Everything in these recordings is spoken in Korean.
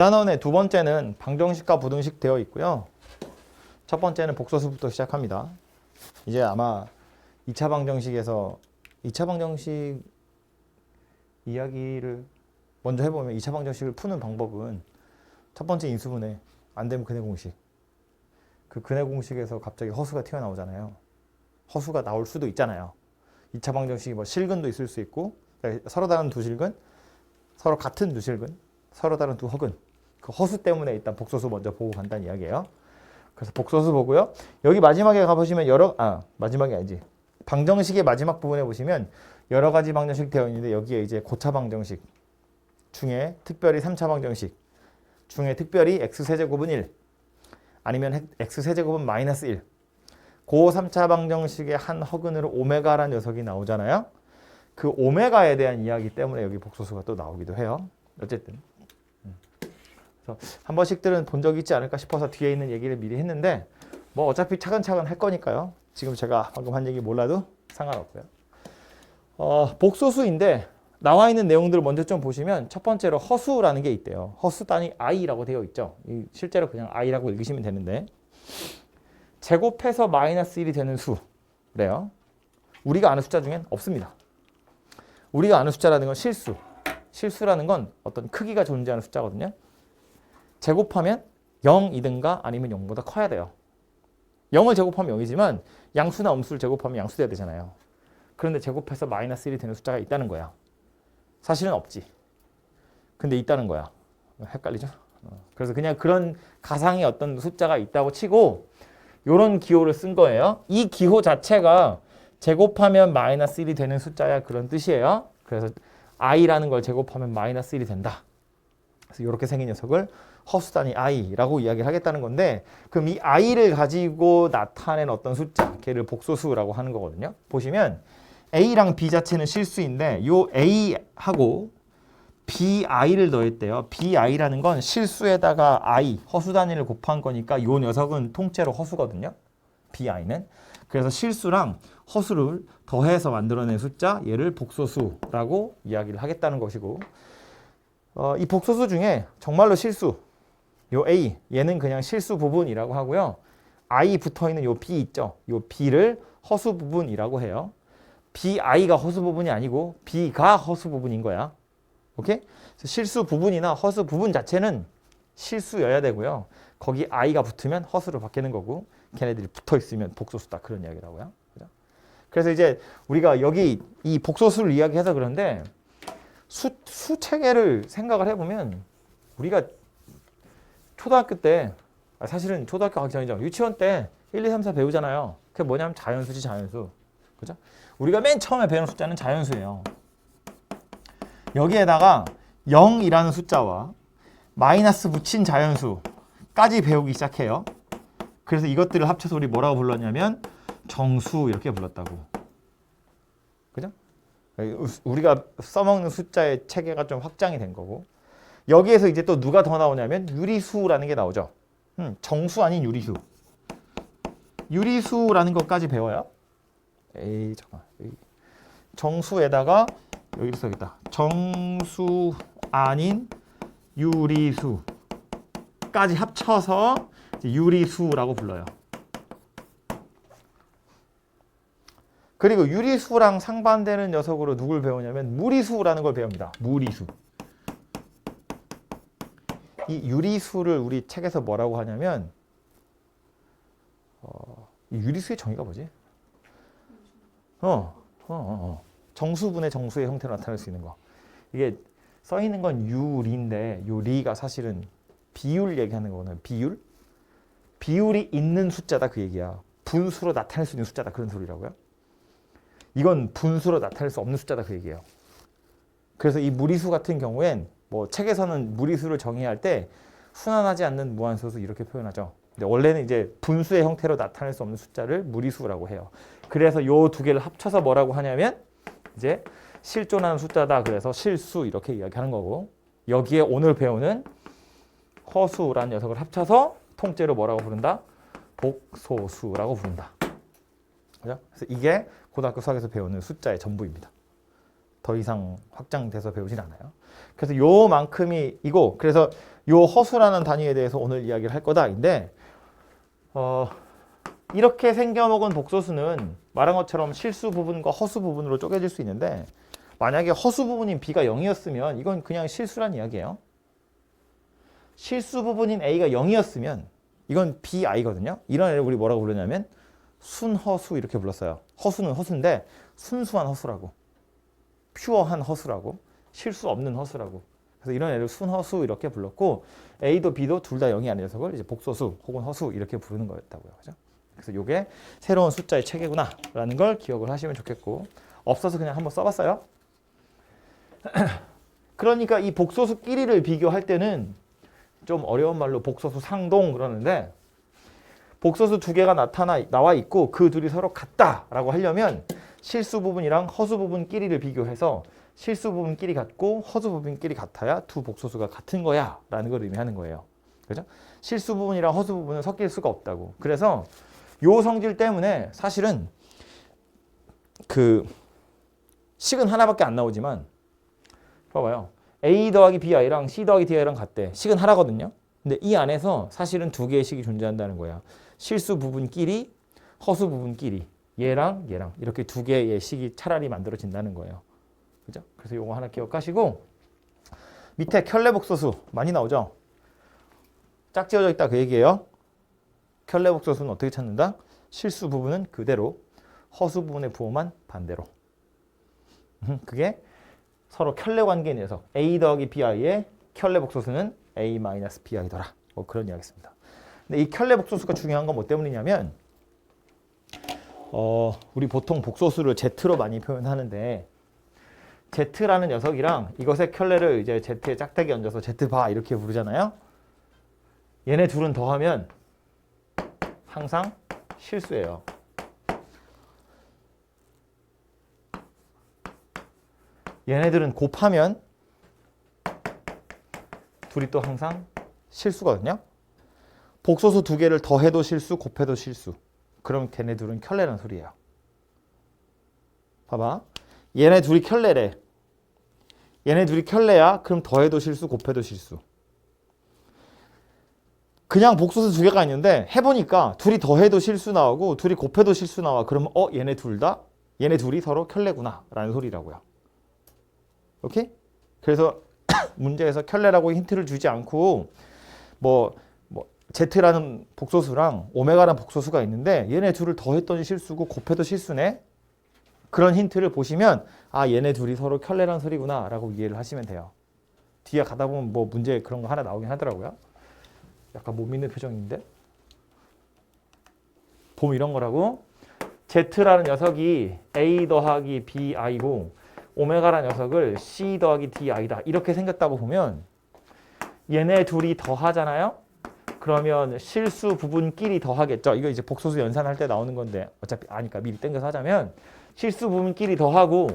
단원의 두 번째는 방정식과 부등식 되어 있고요. 첫 번째는 복소수부터 시작합니다. 이제 아마 2차 방정식에서 2차 방정식 이야기를 먼저 해보면 2차 방정식을 푸는 방법은 첫 번째 인수분해, 안 되면 근해 공식. 그 근해 공식에서 갑자기 허수가 튀어나오잖아요. 허수가 나올 수도 있잖아요. 2차 방정식이 뭐 실근도 있을 수 있고, 서로 다른 두 실근, 서로 같은 두 실근, 서로 다른 두 허근. 그 허수 때문에 일단 복소수 먼저 보고 간다는 이야기예요. 그래서 복소수 보고요. 여기 마지막에 가보시면 마지막이 아니지. 방정식의 마지막 부분에 보시면 여러 가지 방정식 되어 있는데 여기에 이제 고차 방정식 중에 특별히 3차 방정식 중에 특별히 x세제곱은 1 아니면 x세제곱은 마이너스 1 고 3차 방정식의 한 허근으로 오메가라는 녀석이 나오잖아요. 그 오메가에 대한 이야기 때문에 여기 복소수가 또 나오기도 해요. 어쨌든 그래서 한 번씩들은 본 적이 있지 않을까 싶어서 뒤에 있는 얘기를 미리 했는데 뭐 어차피 차근차근 할 거니까요. 지금 제가 방금 한 얘기 몰라도 상관없고요. 복소수인데 나와 있는 내용들을 먼저 좀 보시면 첫 번째로 허수라는 게 있대요. 허수 단위 i라고 되어 있죠. 실제로 그냥 i라고 읽으시면 되는데 제곱해서 마이너스 1이 되는 수래요. 우리가 아는 숫자 중엔 없습니다. 우리가 아는 숫자라는 건 실수. 실수라는 건 어떤 크기가 존재하는 숫자거든요. 제곱하면 0이든가 아니면 0보다 커야 돼요. 0을 제곱하면 0이지만 양수나 음수를 제곱하면 양수돼야 되잖아요. 그런데 제곱해서 마이너스 1이 되는 숫자가 있다는 거야. 사실은 없지. 근데 있다는 거야. 헷갈리죠? 그래서 그냥 그런 가상의 어떤 숫자가 있다고 치고 이런 기호를 쓴 거예요. 이 기호 자체가 제곱하면 마이너스 1이 되는 숫자야 그런 뜻이에요. 그래서 i라는 걸 제곱하면 마이너스 1이 된다. 그래서 이렇게 생긴 녀석을 허수 단위 i라고 이야기를 하겠다는 건데 그럼 이 i를 가지고 나타낸 어떤 숫자, 걔를 복소수라고 하는 거거든요. 보시면 a랑 b 자체는 실수인데 요 a하고 bi를 더했대요. bi라는 건 실수에다가 i, 허수 단위를 곱한 거니까 요 녀석은 통째로 허수거든요. bi는. 그래서 실수랑 허수를 더해서 만들어낸 숫자, 얘를 복소수라고 이야기를 하겠다는 것이고 이 복소수 중에 정말로 실수, 요 a, 얘는 그냥 실수 부분이라고 하고요. i 붙어있는 요 b 있죠. 요 b를 허수 부분이라고 해요. bi가 허수 부분이 아니고 b가 허수 부분인 거야. 오케이? 그래서 실수 부분이나 허수 부분 자체는 실수여야 되고요. 거기 i가 붙으면 허수로 바뀌는 거고 걔네들이 붙어있으면 복소수다. 그런 이야기라고요. 그죠? 그래서 이제 우리가 여기 이 복소수를 이야기해서 그런데 수 체계를 생각을 해보면 우리가 초등학교 때 사실은 초등학교 가기 전이죠. 유치원 때 1, 2, 3, 4 배우잖아요. 그게 뭐냐면 자연수지 자연수. 그죠? 우리가 맨 처음에 배우는 숫자는 자연수예요. 여기에다가 0이라는 숫자와 마이너스 붙인 자연수까지 배우기 시작해요. 그래서 이것들을 합쳐서 우리 뭐라고 불렀냐면 정수 이렇게 불렀다고. 그죠? 우리가 써먹는 숫자의 체계가 좀 확장이 된 거고 여기에서 이제 또 누가 더 나오냐면 유리수라는 게 나오죠. 정수 아닌 유리수. 유리수라는 것까지 배워요. 잠깐만. 정수에다가 여기로 써야겠다. 정수 아닌 유리수까지 합쳐서 유리수라고 불러요. 그리고 유리수랑 상반되는 녀석으로 누굴 배우냐면 무리수라는 걸 배웁니다. 무리수. 이 유리수를 우리 책에서 뭐라고 하냐면 이 유리수의 정의가 뭐지? 정수분의 정수의 형태로 나타낼 수 있는 거. 이게 써 있는 건 유리인데 요 리가 사실은 비율 얘기하는 거는 비율? 비율이 있는 숫자다 그 얘기야. 분수로 나타낼 수 있는 숫자다 그런 소리라고요. 이건 분수로 나타낼 수 없는 숫자다 그 얘기예요. 그래서 이 무리수 같은 경우엔 뭐 책에서는 무리수를 정의할 때 순환하지 않는 무한소수 이렇게 표현하죠. 근데 원래는 이제 분수의 형태로 나타낼 수 없는 숫자를 무리수라고 해요. 그래서 요 두 개를 합쳐서 뭐라고 하냐면 이제 실존하는 숫자다. 그래서 실수 이렇게 이야기하는 거고 여기에 오늘 배우는 허수라는 녀석을 합쳐서 통째로 뭐라고 부른다? 복소수라고 부른다. 그죠? 그래서 이게 고등학교 수학에서 배우는 숫자의 전부입니다. 더 이상 확장돼서 배우진 않아요. 그래서 요만큼이 이고, 그래서 요 허수라는 단위에 대해서 오늘 이야기를 할 거다인데, 이렇게 생겨먹은 복소수는 말한 것처럼 실수 부분과 허수 부분으로 쪼개질 수 있는데, 만약에 허수 부분인 b가 0이었으면 이건 그냥 실수란 이야기예요. 실수 부분인 a가 0이었으면 이건 bi거든요. 이런 애를 우리 뭐라고 부르냐면 순허수 이렇게 불렀어요. 허수는 허수인데 순수한 허수라고, 퓨어한 허수라고, 실수 없는 허수라고. 그래서 이런 애를 순허수 이렇게 불렀고, a도 b도 둘 다 0이 아닌 녀석을 이제 복소수 혹은 허수 이렇게 부르는 거였다고요. 그죠? 그래서 이게 새로운 숫자의 체계구나라는 걸 기억을 하시면 좋겠고, 없어서 그냥 한번 써봤어요. 그러니까 이 복소수끼리를 비교할 때는 좀 어려운 말로 복소수 상동 그러는데, 복소수 두 개가 나와 있고 그 둘이 서로 같다라고 하려면 실수 부분이랑 허수 부분끼리를 비교해서 실수 부분끼리 같고 허수 부분끼리 같아야 두 복소수가 같은 거야 라는 걸 의미하는 거예요. 그죠? 실수 부분이랑 허수 부분은 섞일 수가 없다고. 그래서 요 성질 때문에 사실은 그 식은 하나밖에 안 나오지만, 봐봐요. A 더하기 BI랑 C 더하기 DI랑 같대. 식은 하나거든요. 근데 이 안에서 사실은 두 개의 식이 존재한다는 거야. 실수 부분끼리, 허수 부분끼리. 얘랑 얘랑 이렇게 두 개의 식이 차라리 만들어진다는 거예요. 그죠? 그래서 요거 하나 기억하시고, 밑에 켤레복소수 많이 나오죠? 짝지어져 있다 그 얘기예요. 켤레복소수는 어떻게 찾는다? 실수 부분은 그대로, 허수 부분의 부호만 반대로. 그게 서로 켤레 관계의 녀석 A 더하기 BI의 켤레복소수는 A-BI더라. 뭐 그런 이야기입니다. 근데 이 켤레복소수가 중요한 건 뭐 때문이냐면, 우리 보통 복소수를 Z로 많이 표현하는데, Z라는 녀석이랑 이것의 켤레를 이제 Z에 짝대기 얹어서 Z바 이렇게 부르잖아요. 얘네 둘은 더하면 항상 실수예요. 얘네들은 곱하면 둘이 또 항상 실수거든요. 복소수 두 개를 더해도 실수, 곱해도 실수. 그럼 걔네 둘은 켤레란 소리예요. 봐봐. 얘네 둘이 켤레래. 얘네 둘이 켤레야. 그럼 더해도 실수, 곱해도 실수. 그냥 복소수 두 개가 있는데 해보니까 둘이 더해도 실수 나오고 둘이 곱해도 실수 나와. 그러면 얘네 둘이 서로 켤레구나 라는 소리라고요. 오케이? 그래서 문제에서 켤레라고 힌트를 주지 않고 Z라는 복소수랑 오메가라는 복소수가 있는데 얘네 둘을 더했더니 실수고 곱해도 실수네. 그런 힌트를 보시면 얘네 둘이 서로 켤레라는 소리구나 라고 이해를 하시면 돼요. 뒤에 가다 보면 뭐 문제 그런 거 하나 나오긴 하더라고요. 약간 못 믿는 표정인데. 보면 이런 거라고. Z라는 녀석이 A 더하기 BI고 오메가라는 녀석을 C 더하기 DI다. 이렇게 생겼다고 보면 얘네 둘이 더하잖아요. 그러면 실수 부분끼리 더하겠죠. 이거 이제 복소수 연산할 때 나오는 건데 어차피 아니까 미리 땡겨서 하자면 실수 부분끼리 더하고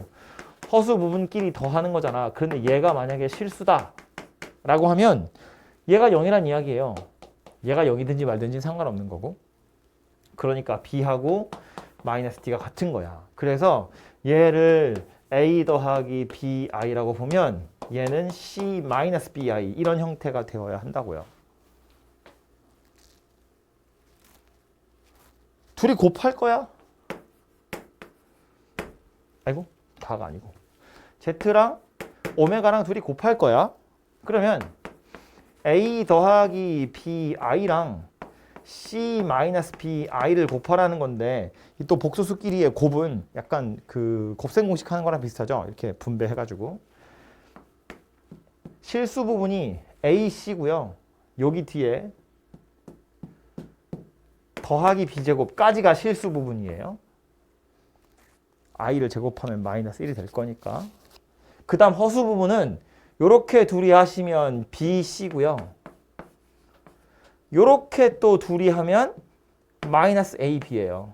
허수 부분끼리 더하는 거잖아. 그런데 얘가 만약에 실수다 라고 하면 얘가 0이란 이야기예요. 얘가 0이든지 말든지 상관없는 거고. 그러니까 B하고 마이너스 D가 같은 거야. 그래서 얘를 A 더하기 BI라고 보면 얘는 C 마이너스 BI 이런 형태가 되어야 한다고요. 둘이 곱할 거야? 아이고, 다가 아니고. Z랑 오메가랑 둘이 곱할 거야. 그러면 A 더하기 BI랑 C 마이너스 BI를 곱하라는 건데, 또 복소수끼리의 곱은 약간 그 곱셈 공식 하는 거랑 비슷하죠. 이렇게 분배해가지고. 실수 부분이 AC고요. 여기 뒤에 더하기 B제곱까지가 실수 부분이에요. I를 제곱하면 마이너스 1이 될 거니까. 그 다음 허수 부분은 요렇게 둘이 하시면 BC고요. 요렇게 또 둘이 하면 마이너스 AB예요.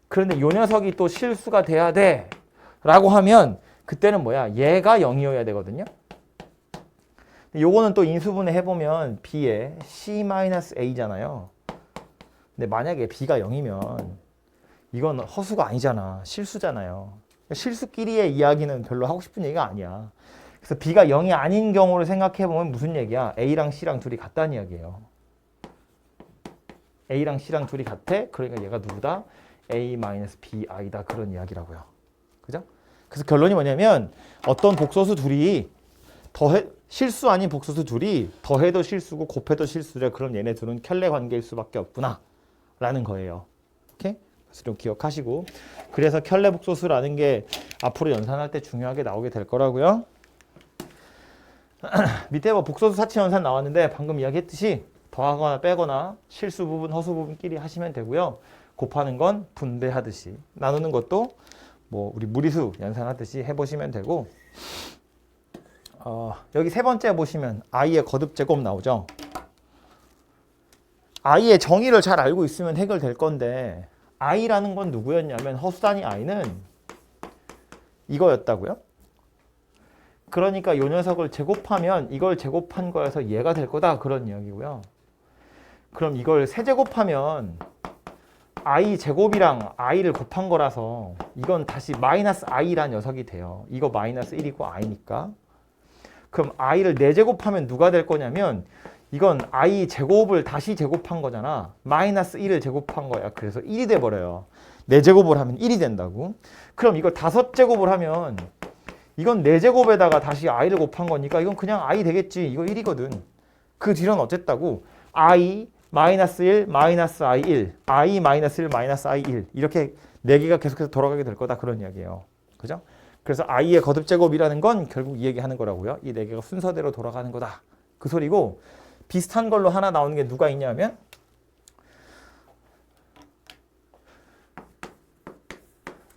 그런데 요 녀석이 또 실수가 돼야 돼 라고 하면 그때는 뭐야? 얘가 0이어야 되거든요. 요거는 또 인수분해 해보면 B에 C-A잖아요. 근데 만약에 B가 0이면 이건 허수가 아니잖아. 실수잖아요. 실수끼리의 이야기는 별로 하고 싶은 얘기가 아니야. 그래서 B가 0이 아닌 경우를 생각해보면 무슨 얘기야? A랑 C랑 둘이 같다는 이야기예요. A랑 C랑 둘이 같아? 그러니까 얘가 누구다? A-BI다. 그런 이야기라고요. 그죠? 그래서 결론이 뭐냐면 어떤 복소수 둘이 실수 아닌 복소수 둘이 더해도 실수고 곱해도 실수래. 그럼 얘네 둘은 켤레 관계일 수밖에 없구나. 라는 거예요. 오케이? 그래서 좀 기억하시고. 그래서 켤레 복소수라는 게 앞으로 연산할 때 중요하게 나오게 될 거라고요. 밑에 뭐 복소수 사치 연산 나왔는데 방금 이야기했듯이 더하거나 빼거나 실수 부분, 허수 부분끼리 하시면 되고요. 곱하는 건 분배하듯이, 나누는 것도 뭐 우리 무리수 연산하듯이 해보시면 되고, 여기 세 번째 보시면 i의 거듭 제곱 나오죠. i의 정의를 잘 알고 있으면 해결될 건데, i라는 건 누구였냐면 허수 단위 i는 이거였다고요. 그러니까 이 녀석을 제곱하면 이걸 제곱한 거여서 얘가 될 거다, 그런 이야기고요. 그럼 이걸 세제곱하면 i 제곱이랑 i를 곱한 거라서 이건 다시 마이너스 i란 녀석이 돼요. 이거 마이너스 1이고 i니까. 그럼 i를 4제곱하면 누가 될 거냐면 이건 i 제곱을 다시 제곱한 거잖아. 마이너스 1을 제곱한 거야. 그래서 1이 돼버려요. 4제곱을 하면 1이 된다고. 그럼 이걸 5제곱을 하면 이건 4제곱에다가 다시 i를 곱한 거니까 이건 그냥 i 되겠지. 이거 1이거든. 그 뒤로는 어쨌다고? i 마이너스 1, 마이너스 i 1, i 마이너스 1, 마이너스 i 1 이렇게 4개가 계속해서 돌아가게 될 거다, 그런 이야기예요. 그죠? 그래서 i의 거듭 제곱이라는 건 결국 이 얘기하는 거라고요. 이 4개가 순서대로 돌아가는 거다, 그 소리고. 비슷한 걸로 하나 나오는 게 누가 있냐면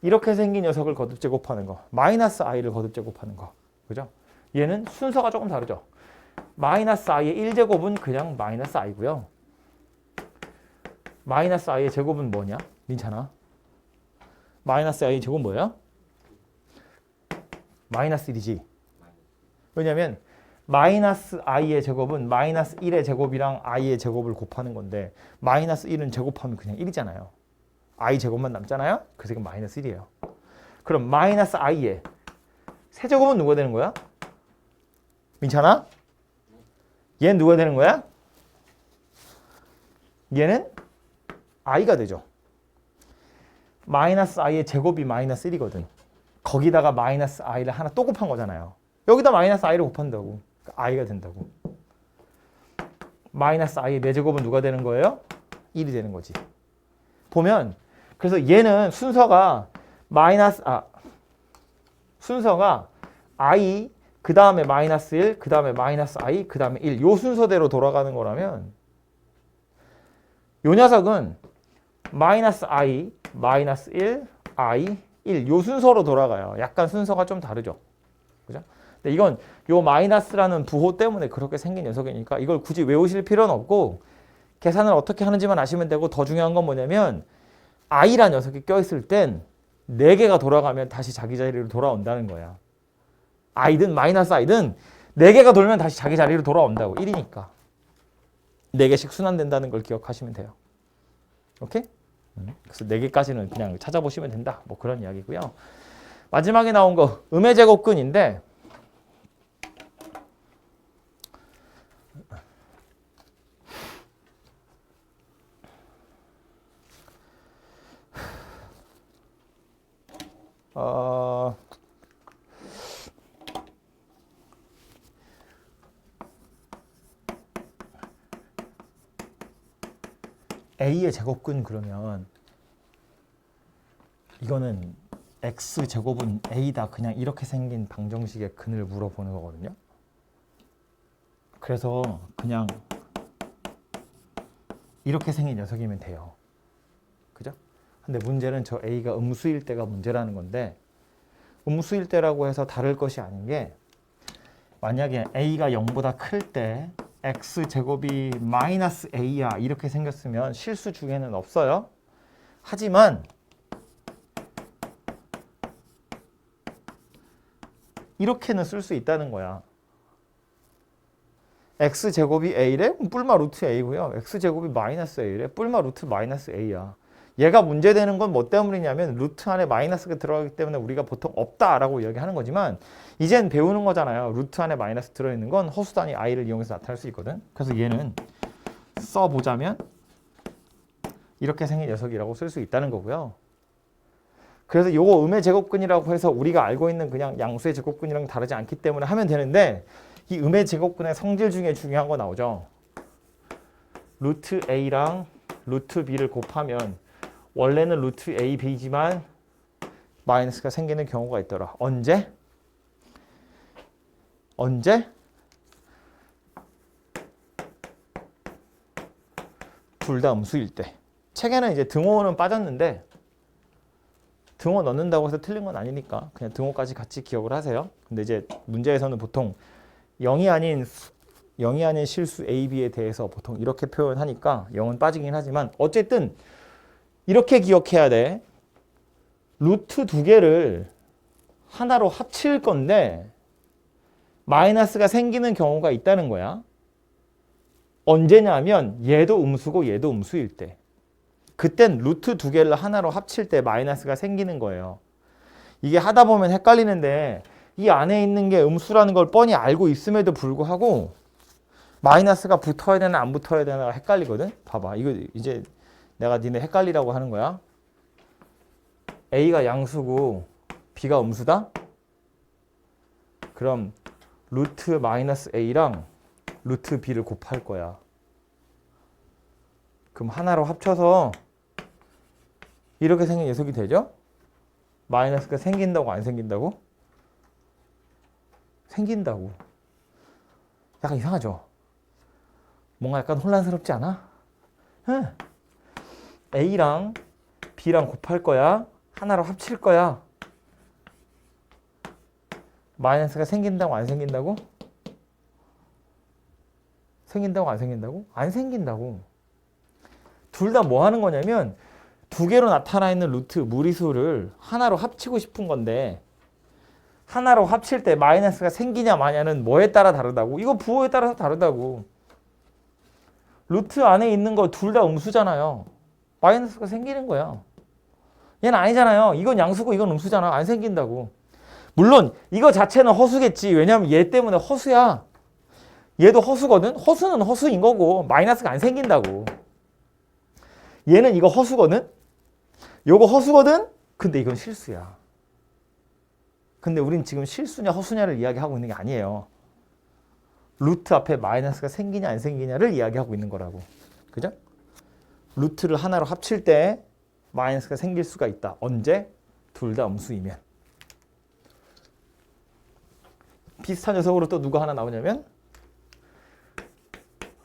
이렇게 생긴 녀석을 거듭 제곱하는 거, 마이너스 i를 거듭 제곱하는 거. 그죠? 얘는 순서가 조금 다르죠. 마이너스 i의 1제곱은 그냥 마이너스 i고요. 마이너스 i의 제곱은 뭐냐? 민찬아. 마이너스 i의 제곱은 뭐야? 마이너스 1이지. 왜냐면 마이너스 i의 제곱은 마이너스 1의 제곱이랑 i의 제곱을 곱하는 건데 마이너스 1은 제곱하면 그냥 1이잖아요. i 제곱만 남잖아요. 그래서 이건 마이너스 1이에요. 그럼 마이너스 i의 세제곱은 누가 되는 거야? 민찬아? 얘는 누가 되는 거야? 얘는 i가 되죠. 마이너스 i의 제곱이 마이너스 1이거든. 거기다가 마이너스 i를 하나 또 곱한 거잖아요. 여기다 마이너스 i를 곱한다고. 그러니까 i가 된다고. 마이너스 i의 4제곱은 누가 되는 거예요? 1이 되는 거지. 보면 그래서 얘는 순서가 순서가 i 그 다음에 마이너스 1, 그 다음에 마이너스 i, 그 다음에 1 요 순서대로 돌아가는 거라면 요 녀석은 마이너스 i, 마이너스 1, i, 1 요 순서로 돌아가요. 약간 순서가 좀 다르죠. 그죠? 근데 이건 요 마이너스라는 부호 때문에 그렇게 생긴 녀석이니까 이걸 굳이 외우실 필요는 없고 계산을 어떻게 하는지만 아시면 되고, 더 중요한 건 뭐냐면 i라는 녀석이 껴있을 땐 4개가 돌아가면 다시 자기 자리로 돌아온다는 거야. i든 마이너스 i든 4개가 돌면 다시 자기 자리로 돌아온다고. 1이니까. 4개씩 순환된다는 걸 기억하시면 돼요. 오케이? 그래서 4개까지는 그냥 찾아보시면 된다. 뭐 그런 이야기고요. 마지막에 나온 거 음의 제곱근인데 a의 제곱근 그러면 이거는 x제곱은 a다, 그냥 이렇게 생긴 방정식의 근을 물어보는 거거든요. 그래서 그냥 이렇게 생긴 녀석이면 돼요. 그죠? 근데 문제는 저 a가 음수일 때가 문제라는 건데, 음수일 때라고 해서 다를 것이 아닌 게, 만약에 a가 0보다 클 때 x제곱이 마이너스 a야 이렇게 생겼으면 실수 중에는 없어요. 하지만 이렇게는 쓸 수 있다는 거야. x제곱이 a래? 뿔마 루트 a고요. x제곱이 마이너스 a래? 뿔마 루트 마이너스 a야. 얘가 문제되는 건 뭐 때문이냐면 루트 안에 마이너스가 들어가기 때문에 우리가 보통 없다라고 이야기하는 거지만 이젠 배우는 거잖아요. 루트 안에 마이너스 들어있는 건 허수 단위 i를 이용해서 나타날 수 있거든. 그래서 얘는 써보자면 이렇게 생긴 녀석이라고 쓸 수 있다는 거고요. 그래서 요거 음의 제곱근이라고 해서 우리가 알고 있는 그냥 양수의 제곱근이랑 다르지 않기 때문에 하면 되는데 이 음의 제곱근의 성질 중에 중요한 거 나오죠. 루트 a랑 루트 b를 곱하면 원래는 루트 a, b지만 마이너스가 생기는 경우가 있더라. 언제? 둘 다 음수일 때. 책에는 이제 등호는 빠졌는데 등호 넣는다고 해서 틀린 건 아니니까 그냥 등호까지 같이 기억을 하세요. 근데 이제 문제에서는 보통 0이 아닌 실수 a, b에 대해서 보통 이렇게 표현하니까 0은 빠지긴 하지만 어쨌든 이렇게 기억해야 돼. 루트 두 개를 하나로 합칠 건데 마이너스가 생기는 경우가 있다는 거야. 언제냐면 얘도 음수고 얘도 음수일 때. 그땐 루트 두 개를 하나로 합칠 때 마이너스가 생기는 거예요. 이게 하다 보면 헷갈리는데 이 안에 있는 게 음수라는 걸 뻔히 알고 있음에도 불구하고 마이너스가 붙어야 되나 안 붙어야 되나 헷갈리거든. 봐봐. 이거 이제 내가 니네 헷갈리라고 하는 거야. A가 양수고 B가 음수다? 그럼 루트 마이너스 A랑 루트 B를 곱할 거야. 그럼 하나로 합쳐서 이렇게 생긴 녀석이 되죠? 마이너스가 생긴다고 안 생긴다고? 생긴다고. 약간 이상하죠? 뭔가 약간 혼란스럽지 않아? 응. A랑 B랑 곱할 거야. 하나로 합칠 거야. 마이너스가 생긴다고 안 생긴다고? 생긴다고 안 생긴다고? 안 생긴다고. 둘 다 뭐 하는 거냐면 두 개로 나타나 있는 루트 무리수를 하나로 합치고 싶은 건데 하나로 합칠 때 마이너스가 생기냐 마냐는 뭐에 따라 다르다고? 이거 부호에 따라서 다르다고. 루트 안에 있는 거 둘 다 음수잖아요. 마이너스가 생기는 거야. 얘는 아니잖아요. 이건 양수고 이건 음수잖아. 안 생긴다고. 물론 이거 자체는 허수겠지. 왜냐하면 얘 때문에 허수야. 얘도 허수거든. 허수는 허수인 거고 마이너스가 안 생긴다고. 얘는 이거 허수거든. 요거 허수거든. 근데 이건 실수야. 근데 우린 지금 실수냐 허수냐를 이야기하고 있는 게 아니에요. 루트 앞에 마이너스가 생기냐 안 생기냐를 이야기하고 있는 거라고. 그죠? 루트를 하나로 합칠 때 마이너스가 생길 수가 있다. 언제? 둘 다 음수이면. 비슷한 녀석으로 또 누가 하나 나오냐면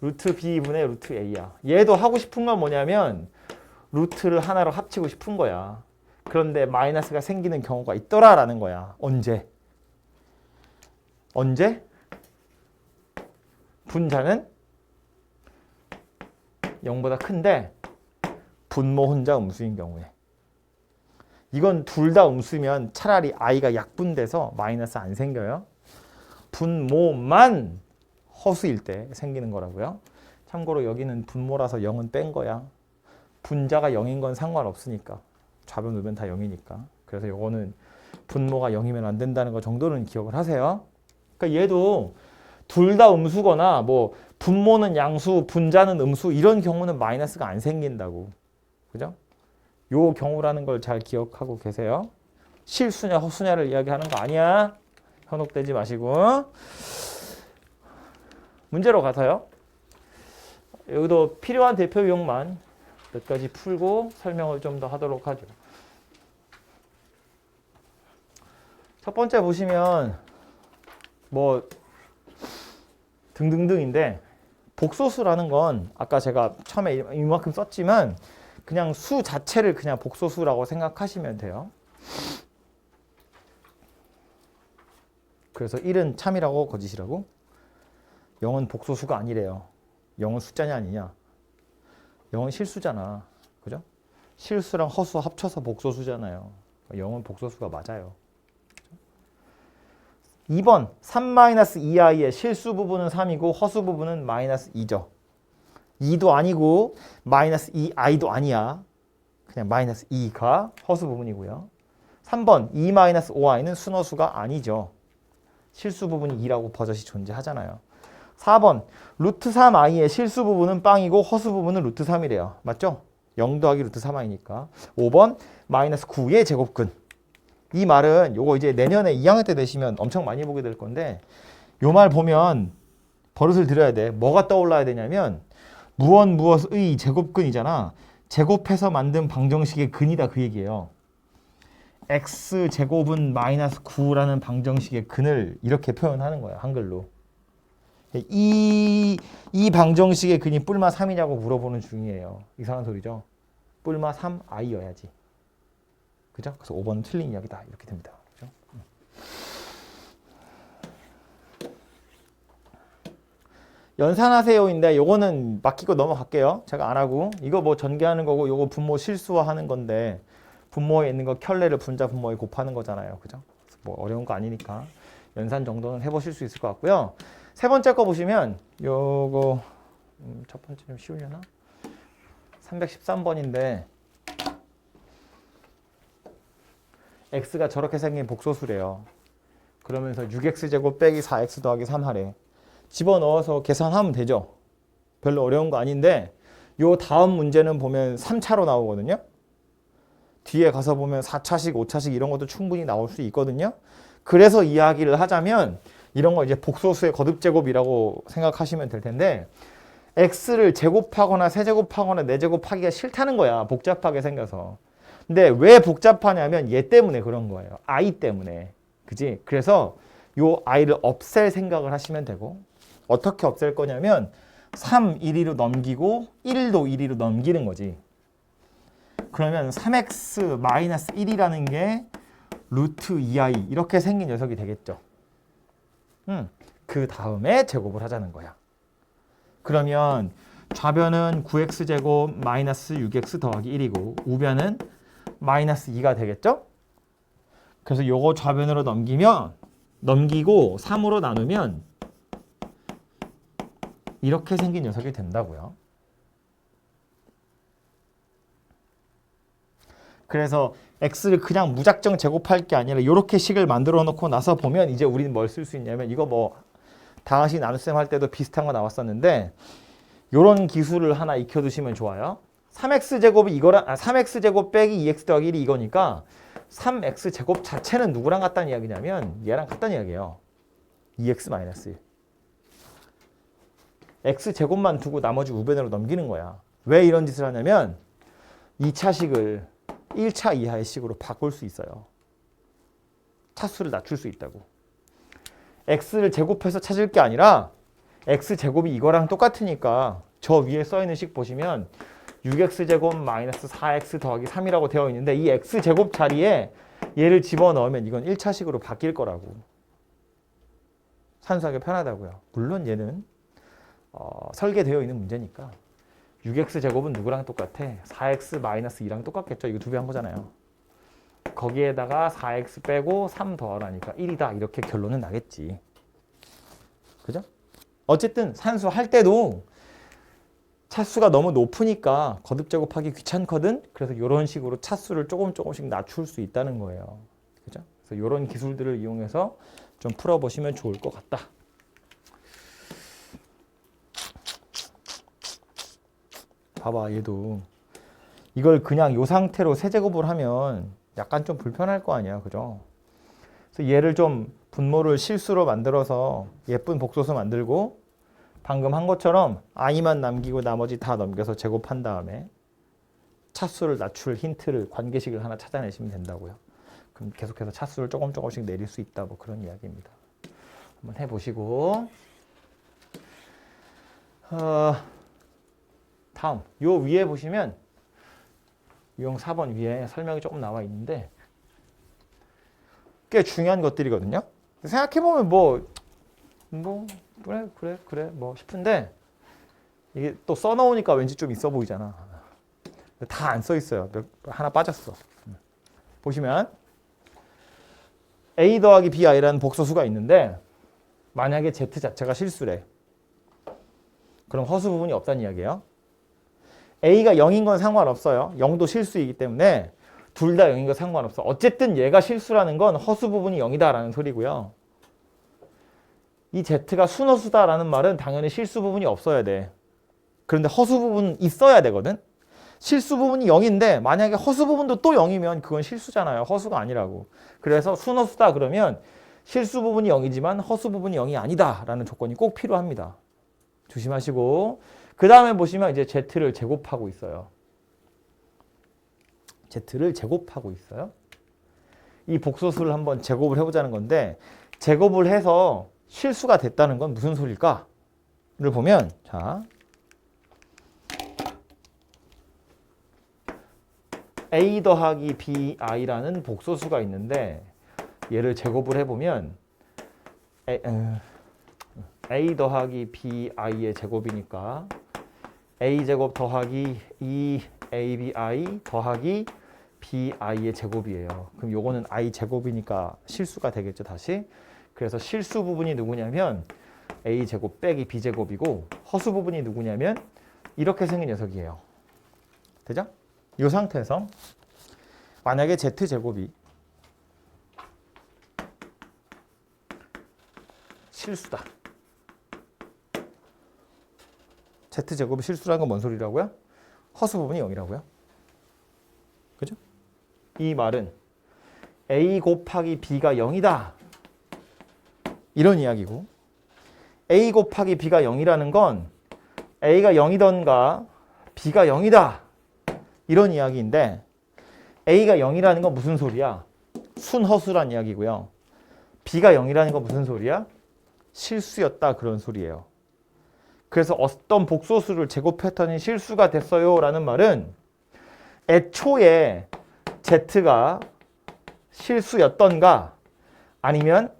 루트 b분의 루트 a야. 얘도 하고 싶은 건 뭐냐면 루트를 하나로 합치고 싶은 거야. 그런데 마이너스가 생기는 경우가 있더라라는 거야. 언제? 분자는 0보다 큰데 분모 혼자 음수인 경우에. 이건 둘 다 음수면 차라리 i가 약분돼서 마이너스 안 생겨요. 분모만 허수일 때 생기는 거라고요. 참고로 여기는 분모라서 0은 뺀 거야. 분자가 0인 건 상관없으니까. 좌변 우변 다 0이니까. 그래서 요거는 분모가 0이면 안 된다는 거 정도는 기억을 하세요. 그러니까 얘도 둘 다 음수거나 뭐 분모는 양수, 분자는 음수 이런 경우는 마이너스가 안 생긴다고. 그죠? 요 경우라는 걸 잘 기억하고 계세요. 실수냐 허수냐를 이야기하는 거 아니야. 현혹되지 마시고. 문제로 가서요. 여기도 필요한 대표 유형만 몇 가지 풀고 설명을 좀 더 하도록 하죠. 첫 번째 보시면 뭐 등등등인데 복소수라는 건 아까 제가 처음에 이만큼 썼지만 그냥 수 자체를 그냥 복소수라고 생각하시면 돼요. 그래서 1은 참이라고 거짓이라고? 0은 복소수가 아니래요. 0은 숫자냐 아니냐? 0은 실수잖아. 그죠? 실수랑 허수 합쳐서 복소수잖아요. 0은 복소수가 맞아요. 2번 3-2i의 실수 부분은 3이고 허수 부분은 -2죠. 2도 아니고 -2i도 아니야. 그냥 마이너스 2가 허수 부분이고요. 3번 2-5i는 순허수가 아니죠. 실수 부분이 2라고 버젓이 존재하잖아요. 4번 루트 3i의 실수 부분은 빵이고 허수 부분은 루트 3이래요. 맞죠? 0 더하기 루트 3i니까. 5번 마이너스 9의 제곱근. 이 말은 요거 이제 내년에 2학년 때 되시면 엄청 많이 보게 될 건데 요 말 보면 버릇을 들여야 돼. 뭐가 떠올라야 되냐면 무엇의 제곱근이잖아. 제곱해서 만든 방정식의 근이다 그 얘기예요. x제곱은 마이너스 9라는 방정식의 근을 이렇게 표현하는 거야. 한글로. 이 방정식의 근이 뿔마 3이냐고 물어보는 중이에요. 이상한 소리죠. 뿔마 3i여야지. 그죠? 그래서 5번은 틀린 이야기다. 이렇게 됩니다. 그죠? 연산하세요인데 요거는 맡기고 넘어갈게요. 제가 안 하고. 이거 뭐 전개하는 거고 요거 분모 실수화하는 건데 분모에 있는 거 켤레를 분자 분모에 곱하는 거잖아요. 그죠? 뭐 어려운 거 아니니까 연산 정도는 해보실 수 있을 것 같고요. 세 번째 거 보시면 요거 첫 번째 좀 쉬우려나? 313번인데 x가 저렇게 생긴 복소수래요. 그러면서 6x제곱 빼기 4x 더하기 3 하래. 집어넣어서 계산하면 되죠. 별로 어려운 거 아닌데 요 다음 문제는 보면 3차로 나오거든요. 뒤에 가서 보면 4차식, 5차식 이런 것도 충분히 나올 수 있거든요. 그래서 이야기를 하자면 이런 거 이제 복소수의 거듭제곱이라고 생각하시면 될 텐데 x를 제곱하거나 세제곱하거나 네제곱하기가 싫다는 거야. 복잡하게 생겨서. 근데 왜 복잡하냐면 얘 때문에 그런 거예요. i 때문에. 그지? 그래서 요 i를 없앨 생각을 하시면 되고 어떻게 없앨 거냐면 3, 1위로 넘기고 1도 1위로 넘기는 거지. 그러면 3x 마이너스 1이라는 게 루트 2i 이렇게 생긴 녀석이 되겠죠. 그 다음에 제곱을 하자는 거야. 그러면 좌변은 9x제곱 마이너스 6x 더하기 1이고 우변은 마이너스 2가 되겠죠. 그래서 요거 좌변으로 넘기고 3으로 나누면 이렇게 생긴 녀석이 된다고요. 그래서 x를 그냥 무작정 제곱할 게 아니라 이렇게 식을 만들어 놓고 나서 보면 이제 우리는 뭘 쓸 수 있냐면 이거 뭐 다항식 나눗셈 할 때도 비슷한 거 나왔었는데 이런 기술을 하나 익혀두시면 좋아요. 3x제곱이 이거랑 3x제곱 빼기 2x 더하기 1이 이거니까 3x제곱 자체는 누구랑 같다는 이야기냐면 얘랑 같다는 이야기예요. 2x 마이너스 1. x제곱만 두고 나머지 우변으로 넘기는 거야. 왜 이런 짓을 하냐면 2차식을 1차 이하의 식으로 바꿀 수 있어요. 차수를 낮출 수 있다고. x를 제곱해서 찾을 게 아니라 x제곱이 이거랑 똑같으니까 저 위에 써있는 식 보시면 6x제곱 마이너스 4x 더하기 3이라고 되어 있는데 이 x제곱 자리에 얘를 집어넣으면 이건 1차식으로 바뀔 거라고. 산수하기 편하다고요. 물론 얘는 설계되어 있는 문제니까 6x제곱은 누구랑 똑같아? 4x 마이너스 2랑 똑같겠죠. 이거 2배 한 거잖아요. 거기에다가 4x 빼고 3 더하라니까 1이다. 이렇게 결론은 나겠지. 그죠? 어쨌든 산수할 때도 차수가 너무 높으니까 거듭제곱하기 귀찮거든. 그래서 이런 식으로 차수를 조금씩 낮출 수 있다는 거예요. 그죠? 그래서 이런 기술들을 이용해서 좀 풀어보시면 좋을 것 같다. 봐봐, 얘도 이걸 그냥 이 상태로 세제곱을 하면 약간 좀 불편할 거 아니야, 그죠? 그래서 얘를 좀 분모를 실수로 만들어서 예쁜 복소수 만들고 방금 한 것처럼 i만 남기고 나머지 다 넘겨서 제곱한 다음에 차수를 낮출 힌트를 관계식을 하나 찾아내시면 된다고요. 그럼 계속해서 차수를 조금씩 내릴 수 있다, 뭐 그런 이야기입니다. 한번 해보시고 다음 요 위에 보시면 유형 4번 위에 설명이 조금 나와 있는데 꽤 중요한 것들이거든요. 생각해보면 뭐 그래 뭐 싶은데 이게 또 써놓으니까 왠지 좀 있어 보이잖아. 다 안 써 있어요. 하나 빠졌어. 보시면 a 더하기 bi라는 복소수가 있는데 만약에 z 자체가 실수래. 그럼 허수 부분이 없다는 이야기예요. A가 0인 건 상관없어요. 0도 실수이기 때문에 둘 다 0인 건 상관없어. 어쨌든 얘가 실수라는 건 허수 부분이 0이다라는 소리고요. 이 Z가 순허수다라는 말은 당연히 실수 부분이 없어야 돼. 그런데 허수 부분 있어야 되거든. 실수 부분이 0인데 만약에 허수 부분도 또 0이면 그건 실수잖아요. 허수가 아니라고. 그래서 순허수다 그러면 실수 부분이 0이지만 허수 부분이 0이 아니다라는 조건이 꼭 필요합니다. 조심하시고 그 다음에 보시면 이제 Z를 제곱하고 있어요. Z를 제곱하고 있어요. 이 복소수를 한번 제곱을 해보자는 건데 제곱을 해서 실수가 됐다는 건 무슨 소리일까? 를 보면 자 A 더하기 BI라는 복소수가 있는데 얘를 제곱을 해보면 A 더하기 BI의 제곱이니까 A제곱 더하기 2ABI 더하기 BI의 제곱이에요. 그럼 요거는 I제곱이니까 실수가 되겠죠, 다시. 그래서 실수 부분이 누구냐면 A제곱 빼기 B제곱이고 허수 부분이 누구냐면 이렇게 생긴 녀석이에요. 되죠? 이 상태에서 만약에 Z제곱이 실수다. Z제곱이 실수라는 건 뭔 소리라고요? 허수 부분이 0이라고요. 그죠? 이 말은 A 곱하기 B가 0이다. 이런 이야기고 A 곱하기 B가 0이라는 건 A가 0이던가 B가 0이다. 이런 이야기인데 A가 0이라는 건 무슨 소리야? 순허수란 이야기고요. B가 0이라는 건 무슨 소리야? 실수였다 그런 소리예요. 그래서 어떤 복소수를 제곱했더니 실수가 됐어요 라는 말은 애초에 Z가 실수였던가 아니면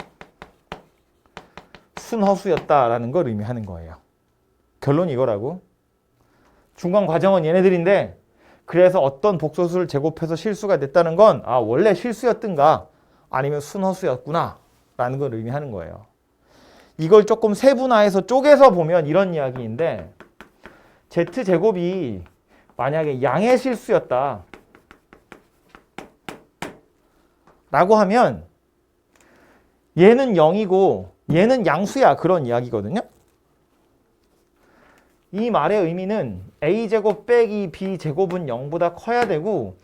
순허수였다라는 걸 의미하는 거예요. 결론이 이거라고. 중간 과정은 얘네들인데 그래서 어떤 복소수를 제곱해서 실수가 됐다는 건 원래 실수였던가 아니면 순허수였구나 라는 걸 의미하는 거예요. 이걸 조금 세분화해서 쪼개서 보면 이런 이야기인데 Z제곱이 만약에 양의 실수였다 라고 하면 얘는 0이고 얘는 양수야 그런 이야기거든요. 이 말의 의미는 A제곱 빼기 B제곱은 0보다 커야 되고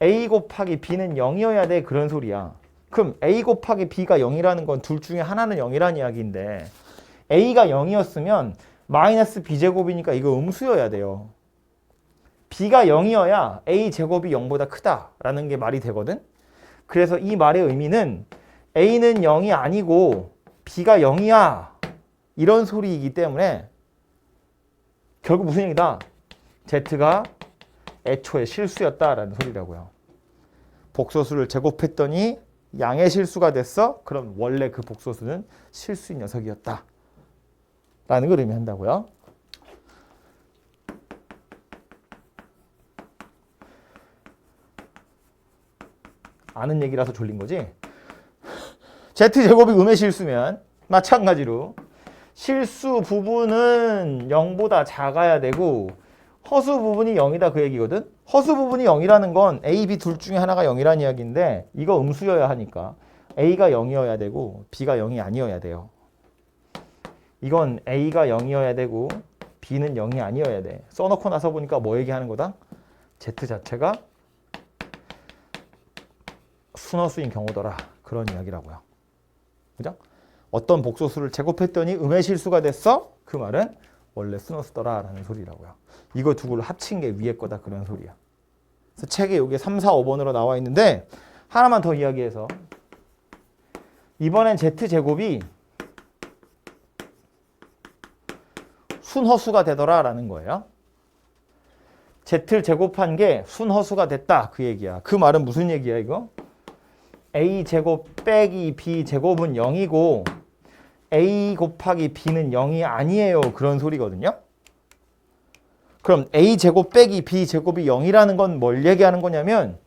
A 곱하기 B는 0이어야 돼 그런 소리야. 그럼 A 곱하기 B가 0이라는 건 둘 중에 하나는 0이라는 이야기인데 A가 0이었으면 마이너스 B제곱이니까 이거 음수여야 돼요. B가 0이어야 A제곱이 0보다 크다라는 게 말이 되거든. 그래서 이 말의 의미는 A는 0이 아니고 B가 0이야 이런 소리이기 때문에 결국 무슨 얘기다? Z가 애초에 실수였다라는 소리라고요. 복소수를 제곱했더니 양의 실수가 됐어? 그럼 원래 그 복소수는 실수인 녀석이었다 라는 걸 의미한다고요. 아는 얘기라서 졸린 거지? Z제곱이 음의 실수면 마찬가지로 실수 부분은 0보다 작아야 되고 허수 부분이 0이다 그 얘기거든. 허수 부분이 0이라는 건 A, B 둘 중에 하나가 0이라는 이야기인데 이거 음수여야 하니까 A가 0이어야 되고 B가 0이 아니어야 돼요. 이건 A가 0이어야 되고 B는 0이 아니어야 돼. 써놓고 나서 보니까 뭐 얘기하는 거다? Z 자체가 순허수인 경우더라. 그런 이야기라고요. 그죠? 어떤 복소수를 제곱했더니 음의 실수가 됐어? 그 말은 원래 순허수더라 라는 소리라고요. 이거 두 개를 합친 게 위에 거다 그런 소리야. 그래서 책에 여기 3, 4, 5번으로 나와 있는데 하나만 더 이야기해서 이번엔 Z제곱이 순허수가 되더라 라는 거예요. Z를 제곱한 게 순허수가 됐다 그 얘기야. 그 말은 무슨 얘기야 이거? A제곱 빼기 B제곱은 0이고 A 곱하기 B는 0이 아니에요. 그런 소리거든요. 그럼 A제곱 빼기 B제곱이 0이라는 건 뭘 얘기하는 거냐면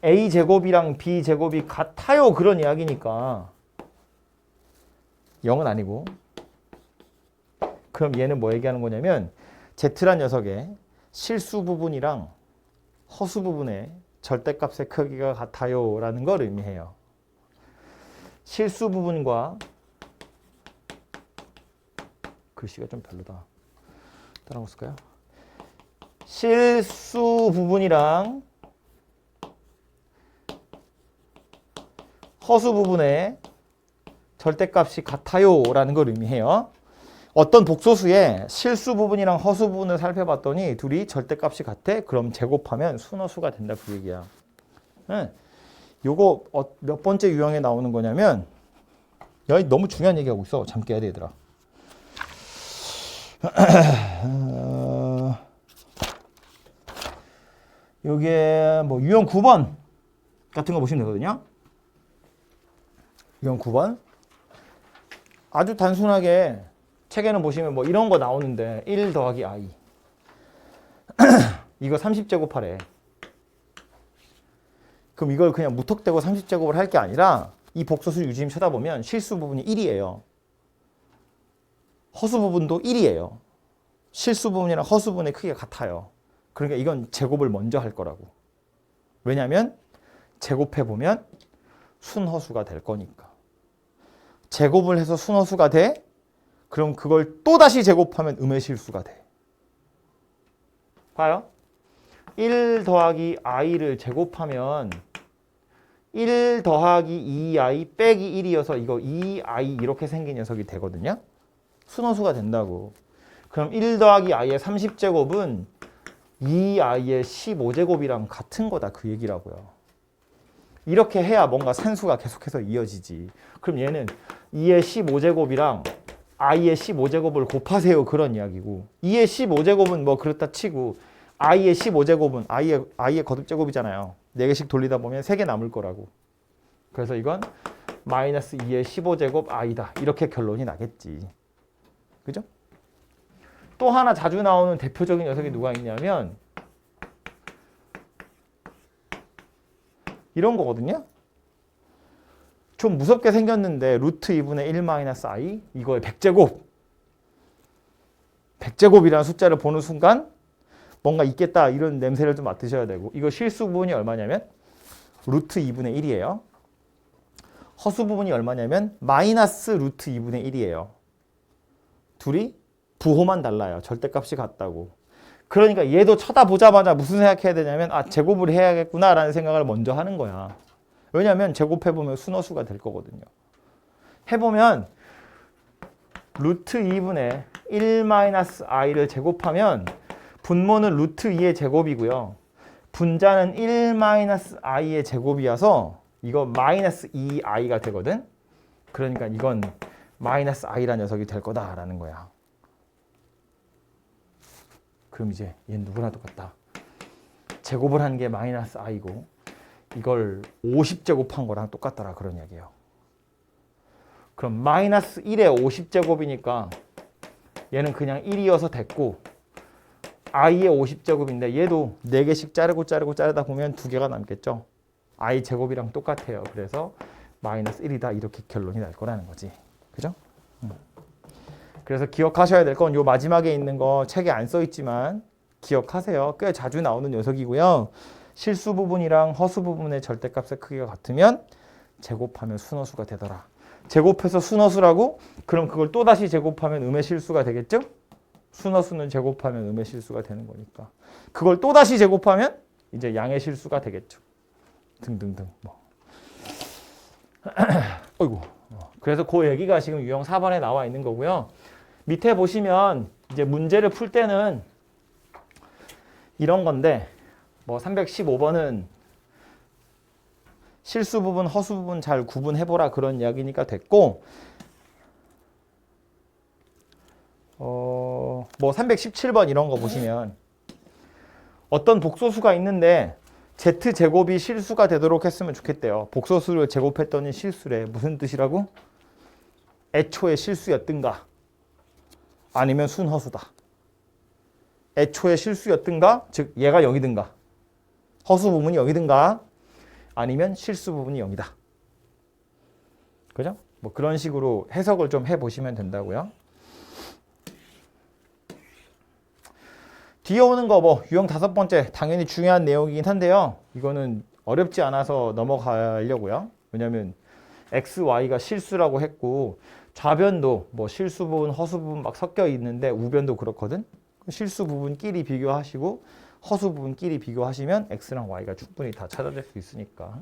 A제곱이랑 B제곱이 같아요. 그런 이야기니까 0은 아니고 그럼 얘는 뭐 얘기하는 거냐면 Z란 녀석에 실수 부분이랑 허수 부분의 절대값의 크기가 같아요 라는 걸 의미해요. 실수 부분과 글씨가 좀 별로다. 따라가 볼까요? 실수 부분이랑 허수 부분의 절대값이 같아요 라는 걸 의미해요. 어떤 복소수의 실수 부분이랑 허수 부분을 살펴봤더니 둘이 절대값이 같아? 그럼 제곱하면 순허수가 된다 그 얘기야. 요거 몇 번째 유형에 나오는 거냐면 야, 너무 중요한 얘기하고 있어. 잠 깨야 돼 얘들아. 요게 뭐 유형 9번 같은 거 보시면 되거든요. 유형 9번 아주 단순하게 책에는 보시면 뭐 이런 거 나오는데 1 더하기 i 이거 30제곱하래. 그럼 이걸 그냥 무턱대고 30제곱을 할 게 아니라 이 복소수 유심 쳐다보면 실수 부분이 1이에요. 허수 부분도 1이에요. 실수 부분이랑 허수 부분의 크기가 같아요. 그러니까 이건 제곱을 먼저 할 거라고. 왜냐하면 제곱해보면 순허수가 될 거니까. 제곱을 해서 순허수가 돼? 그럼 그걸 또다시 제곱하면 음의 실수가 돼. 봐요. 1 더하기 i를 제곱하면 1 더하기 2i 빼기 1이어서 이거 2i 이렇게 생긴 녀석이 되거든요. 순허수가 된다고. 그럼 1 더하기 i의 30제곱은 2i의 15제곱이랑 같은 거다 그 얘기라고요. 이렇게 해야 뭔가 산수가 계속해서 이어지지. 그럼 얘는 2의 15제곱이랑 i의 15제곱을 곱하세요 그런 이야기고 2의 15제곱은 뭐 그렇다 치고 i의 15제곱은 i의 거듭제곱이잖아요. 4개씩 돌리다 보면 3개 남을 거라고. 그래서 이건 마이너스 2의 15제곱 i다. 이렇게 결론이 나겠지. 그죠? 또 하나 자주 나오는 대표적인 녀석이 누가 있냐면 이런 거거든요. 좀 무섭게 생겼는데 루트 2분의 1 마이너스 i 이거의 100제곱 100제곱이라는 숫자를 보는 순간 뭔가 있겠다 이런 냄새를 좀 맡으셔야 되고 이거 실수 부분이 얼마냐면 루트 2분의 1이에요. 허수 부분이 얼마냐면 마이너스 루트 2분의 1이에요. 둘이 부호만 달라요. 절대값이 같다고. 그러니까 얘도 쳐다보자마자 무슨 생각해야 되냐면 아 제곱을 해야겠구나 라는 생각을 먼저 하는 거야. 왜냐하면 제곱해보면 순허수가 될 거거든요. 해보면 루트 2분의 1 마이너스 i를 제곱하면 분모는 루트 2의 제곱이고요. 분자는 1 마이너스 i의 제곱이어서 이거 마이너스 2i가 되거든. 그러니까 이건 마이너스 i라는 녀석이 될 거다라는 거야. 그럼 이제 얘는 누구나 똑같다. 제곱을 한 게 마이너스 i고 이걸 50제곱한 거랑 똑같더라 그런 이야기예요. 그럼 마이너스 1에 50제곱이니까 얘는 그냥 1이어서 됐고 i의 50제곱인데 얘도 4개씩 자르다 보면 2개가 남겠죠. i 제곱이랑 똑같아요. 그래서 마이너스 1이다 이렇게 결론이 날 거라는 거지. 그죠? 그래서 기억하셔야 될 건 요 마지막에 있는 거 책에 안 써 있지만 기억하세요. 꽤 자주 나오는 녀석이고요. 실수 부분이랑 허수 부분의 절대값의 크기가 같으면 제곱하면 순허수가 되더라. 제곱해서 순허수라고? 그럼 그걸 또다시 제곱하면 음의 실수가 되겠죠? 순허수는 제곱하면 음의 실수가 되는 거니까. 그걸 또다시 제곱하면 이제 양의 실수가 되겠죠. 등등등. 뭐. 어이구. 그래서 그 얘기가 지금 유형 4번에 나와 있는 거고요. 밑에 보시면 이제 문제를 풀 때는 이런 건데 뭐 315번은 실수 부분, 허수 부분 잘 구분해보라 그런 이야기니까 됐고 뭐 317번 이런 거 보시면 어떤 복소수가 있는데 z제곱이 실수가 되도록 했으면 좋겠대요. 복소수를 제곱했더니 실수래. 무슨 뜻이라고? 애초에 실수였든가 아니면 순허수다. 애초에 실수였든가 즉 얘가 0이든가 허수 부분이 0이든가 아니면 실수 부분이 0이다. 그죠? 뭐 그런 식으로 해석을 좀 해보시면 된다고요. 뒤에 오는 거 뭐 유형 5번째 당연히 중요한 내용이긴 한데요. 이거는 어렵지 않아서 넘어가려고요. 왜냐면 x, y가 실수라고 했고 좌변도 뭐 실수 부분, 허수 부분 막 섞여 있는데 우변도 그렇거든. 실수 부분끼리 비교하시고 허수 부분끼리 비교하시면 x랑 y가 충분히 다 찾아낼 수 있으니까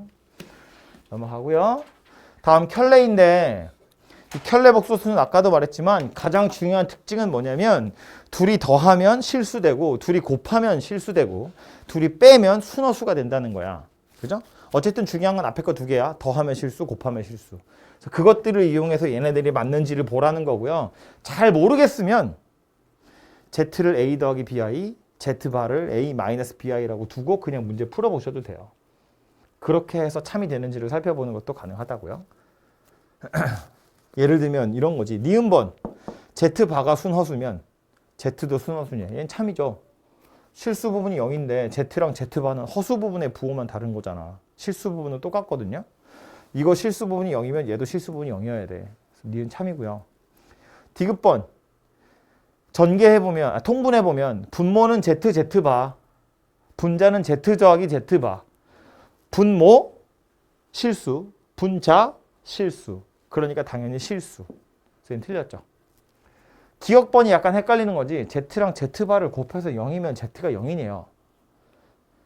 넘어가고요. 다음 켤레인데 이 켤레 복소수는 아까도 말했지만 가장 중요한 특징은 뭐냐면 둘이 더하면 실수되고 둘이 곱하면 실수되고 둘이 빼면 순허수가 된다는 거야. 그죠? 어쨌든 중요한 건 앞에 거 2개야. 더하면 실수, 곱하면 실수. 그래서 그것들을 이용해서 얘네들이 맞는지를 보라는 거고요. 잘 모르겠으면 z를 a 더하기 bi, z바를 a 마이너스 bi라고 두고 그냥 문제 풀어보셔도 돼요. 그렇게 해서 참이 되는지를 살펴보는 것도 가능하다고요. 예를 들면 이런 거지. 니은번 z바가 순허수면 z도 순허수냐. 얘는 참이죠. 실수 부분이 0인데 z랑 z바는 허수 부분의 부호만 다른 거잖아. 실수 부분은 똑같거든요. 이거 실수 부분이 0이면 얘도 실수 부분이 0이어야 돼. 니은 참이고요. 디귿번 전개해보면 통분해보면 분모는 z, z바 분자는 z 더하기 z바 분모 실수 분자 실수 그러니까 당연히 실수. 선생님 틀렸죠. 기억번이 약간 헷갈리는 거지. z랑 z바를 곱해서 0이면 z가 0이네요.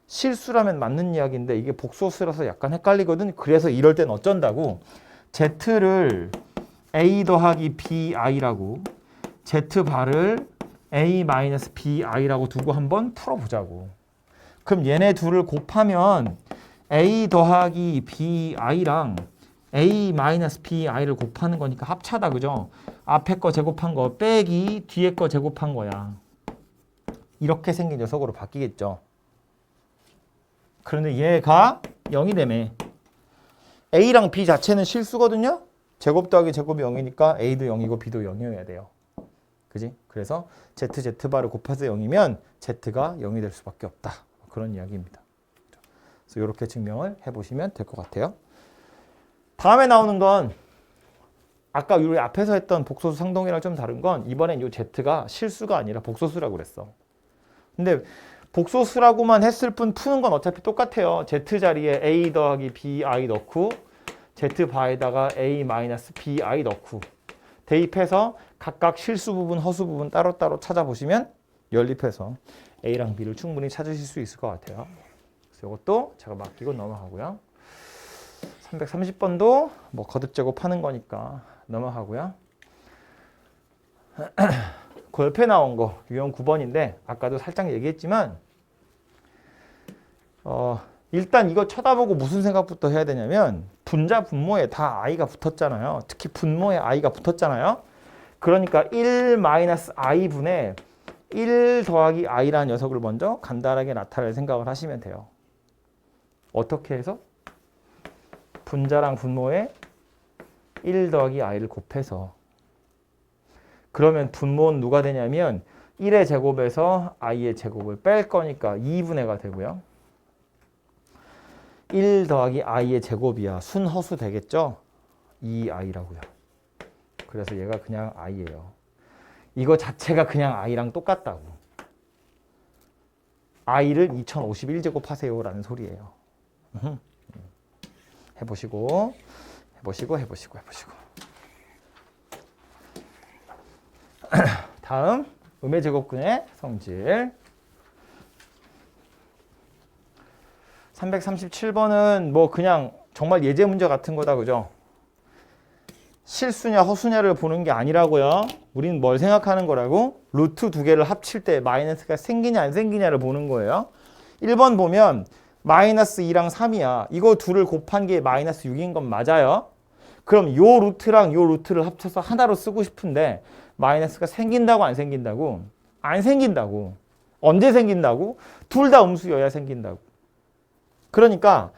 실수라면 맞는 이야기인데 이게 복소수라서 약간 헷갈리거든. 그래서 이럴 땐 어쩐다고 z를 a 더하기 bi라고 z바를 a 마이너스 bi라고 두고 한번 풀어보자고. 그럼 얘네 둘을 곱하면 a 더하기 bi랑 a 마이너스 bi를 곱하는 거니까 합차다. 그죠? 앞에 거 제곱한 거 빼기 뒤에 거 제곱한 거야. 이렇게 생긴 녀석으로 바뀌겠죠. 그런데 얘가 0이 되네. a랑 b 자체는 실수거든요. 제곱 더하기 제곱이 0이니까 a도 0이고 b도 0이어야 돼요. 그지? 그래서 z, z바를 곱해서 0이면 z가 0이 될 수밖에 없다. 그런 이야기입니다. 그래서 이렇게 증명을 해보시면 될 것 같아요. 다음에 나오는 건 아까 우리 앞에서 했던 복소수 상동이랑 좀 다른 건 이번엔 이 z가 실수가 아니라 복소수라고 그랬어. 근데 복소수라고만 했을 뿐 푸는 건 어차피 똑같아요. z 자리에 a 더하기 bi 넣고 z바에다가 a 마이너스 bi 넣고 대입해서 각각 실수 부분, 허수 부분 따로따로 찾아보시면 연립해서 a랑 b를 충분히 찾으실 수 있을 것 같아요. 그래서 이것도 제가 맡기고 넘어가고요. 330번도 뭐 거듭 제곱하는 거니까 넘어가고요. 그 옆에 나온 거 유형 9번인데 아까도 살짝 얘기했지만 일단 이거 쳐다보고 무슨 생각부터 해야 되냐면 분자 분모에 다 i가 붙었잖아요. 특히 분모에 i가 붙었잖아요. 그러니까 1-i분의 1 더하기 i라는 녀석을 먼저 간단하게 나타낼 생각을 하시면 돼요. 어떻게 해서? 분자랑 분모에 1 더하기 i를 곱해서 그러면 분모는 누가 되냐면 1의 제곱에서 i의 제곱을 뺄 거니까 2분의가 되고요. 1 더하기 i의 제곱이야. 순허수 되겠죠? 2i라고요. 그래서 얘가 그냥 i예요. 이거 자체가 그냥 i랑 똑같다고. i를 2051제곱 하세요 라는 소리예요. 해보시고. 다음 음의 제곱근의 성질 337번은 뭐 그냥 정말 예제 문제 같은 거다. 그죠? 실수냐 허수냐를 보는 게 아니라고요. 우리는 뭘 생각하는 거라고? 루트 2개를 합칠 때 마이너스가 생기냐 안 생기냐를 보는 거예요. 1번 보면 마이너스 2랑 3이야. 이거 둘을 곱한 게 마이너스 6인 건 맞아요. 그럼 요 루트랑 요 루트를 합쳐서 하나로 쓰고 싶은데 마이너스가 생긴다고 안 생긴다고? 안 생긴다고. 언제 생긴다고? 둘 다 음수여야 생긴다고. 그러니까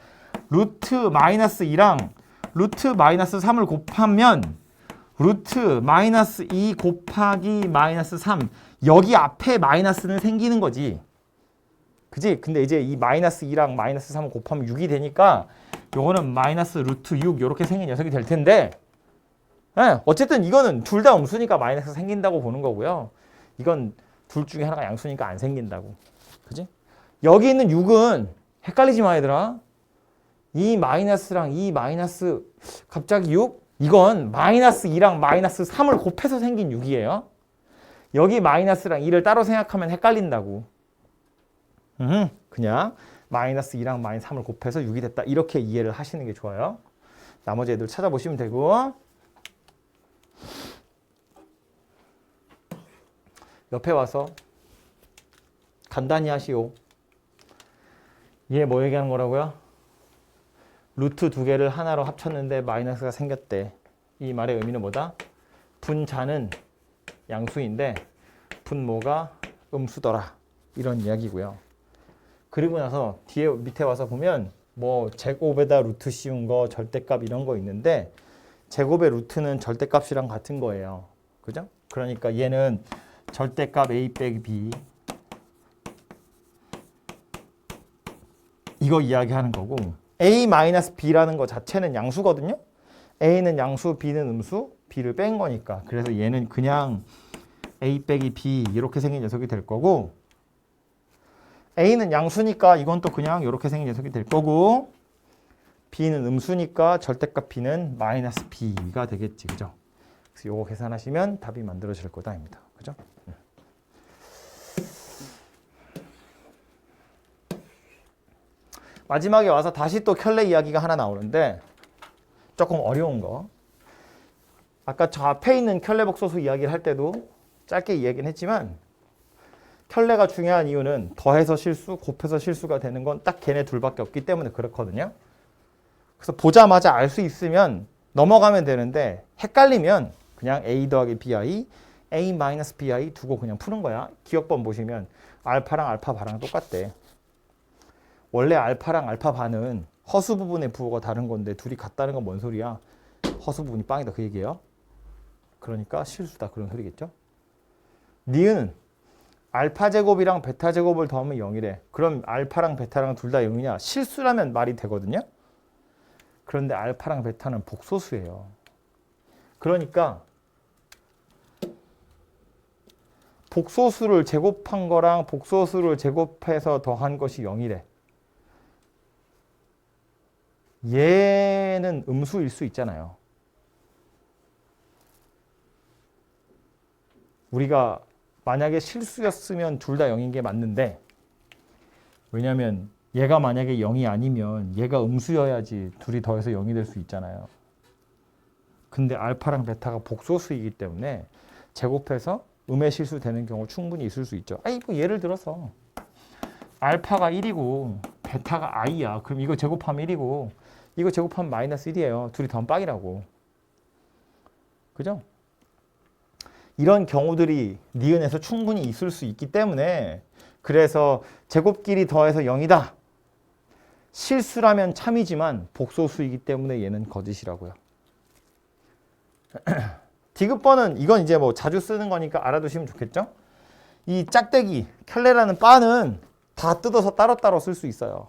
루트 마이너스 2랑 루트 마이너스 3을 곱하면 루트 마이너스 2 곱하기 마이너스 3 여기 앞에 마이너스는 생기는 거지. 그지? 근데 이제 이 마이너스 2랑 마이너스 3을 곱하면 6이 되니까 요거는 마이너스 루트 6 이렇게 생긴 녀석이 될 텐데 어쨌든 이거는 둘 다 음수니까 마이너스 생긴다고 보는 거고요. 이건 둘 중에 하나가 양수니까 안 생긴다고. 그지? 여기 있는 6은 헷갈리지 마 얘들아. 이 마이너스랑 이 마이너스 갑자기 6? 이건 마이너스 2랑 마이너스 3을 곱해서 생긴 6이에요. 여기 마이너스랑 2를 따로 생각하면 헷갈린다고. 그냥 마이너스 2랑 마이너스 3을 곱해서 6이 됐다. 이렇게 이해를 하시는 게 좋아요. 나머지 애들 찾아보시면 되고. 옆에 와서 간단히 하시오. 얘 뭐 얘기하는 거라고요? 루트 두 개를 하나로 합쳤는데 마이너스가 생겼대. 이 말의 의미는 뭐다? 분자는 양수인데 분모가 음수더라. 이런 이야기고요. 그리고 나서 뒤에 밑에 와서 보면 뭐 제곱에다 루트 씌운 거, 절대값 이런 거 있는데 제곱의 루트는 절대값이랑 같은 거예요. 그죠? 그러니까 얘는 절대값 a 빼기 b 이거 이야기하는 거고 a-b라는 거 자체는 양수거든요. a는 양수, b는 음수, b를 뺀 거니까. 그래서 얘는 그냥 a 빼기 b 이렇게 생긴 녀석이 될 거고 a는 양수니까 이건 또 그냥 이렇게 생긴 녀석이 될 거고 b는 음수니까 절대값 b는 마이너스 b가 되겠지. 그죠? 그래서 요거 계산하시면 답이 만들어질 거다입니다. 그죠? 마지막에 와서 다시 또 켤레 이야기가 하나 나오는데 조금 어려운 거. 아까 저 앞에 있는 켤레 복소수 이야기를 할 때도 짧게 이야기는 했지만 켤레가 중요한 이유는 더해서 실수, 곱해서 실수가 되는 건 딱 걔네 둘밖에 없기 때문에 그렇거든요. 그래서 보자마자 알 수 있으면 넘어가면 되는데 헷갈리면 그냥 a 더하기 bi, a-bi 두고 그냥 푸는 거야. 기억번 보시면 알파랑 알파 바랑 똑같대. 원래 알파랑 알파 반은 허수 부분의 부호가 다른 건데 둘이 같다는 건 뭔 소리야? 허수 부분이 빵이다 그 얘기예요. 그러니까 실수다 그런 소리겠죠. 니은 알파 제곱이랑 베타 제곱을 더하면 0이래. 그럼 알파랑 베타랑 둘 다 0이냐? 실수라면 말이 되거든요. 그런데 알파랑 베타는 복소수예요. 그러니까 복소수를 제곱한 거랑 복소수를 제곱해서 더한 것이 0이래. 얘는 음수일 수 있잖아요. 우리가 만약에 실수였으면 둘 다 0인 게 맞는데 왜냐면 얘가 만약에 0이 아니면 얘가 음수여야지 둘이 더해서 0이 될 수 있잖아요. 근데 알파랑 베타가 복소수이기 때문에 제곱해서 음의 실수 되는 경우 충분히 있을 수 있죠. 아니 뭐 예를 들어서 알파가 1이고 베타가 i야. 그럼 이거 제곱하면 1이고 이거 제곱하면 마이너스 1이에요. 둘이 더하면 빵이라고. 그죠? 이런 경우들이 니은에서 충분히 있을 수 있기 때문에 그래서 제곱끼리 더해서 0이다. 실수라면 참이지만 복소수이기 때문에 얘는 거짓이라고요. 디귿번은 이건 이제 뭐 자주 쓰는 거니까 알아두시면 좋겠죠? 이 짝대기, 켤레라는 바는 다 뜯어서 따로따로 쓸 수 있어요.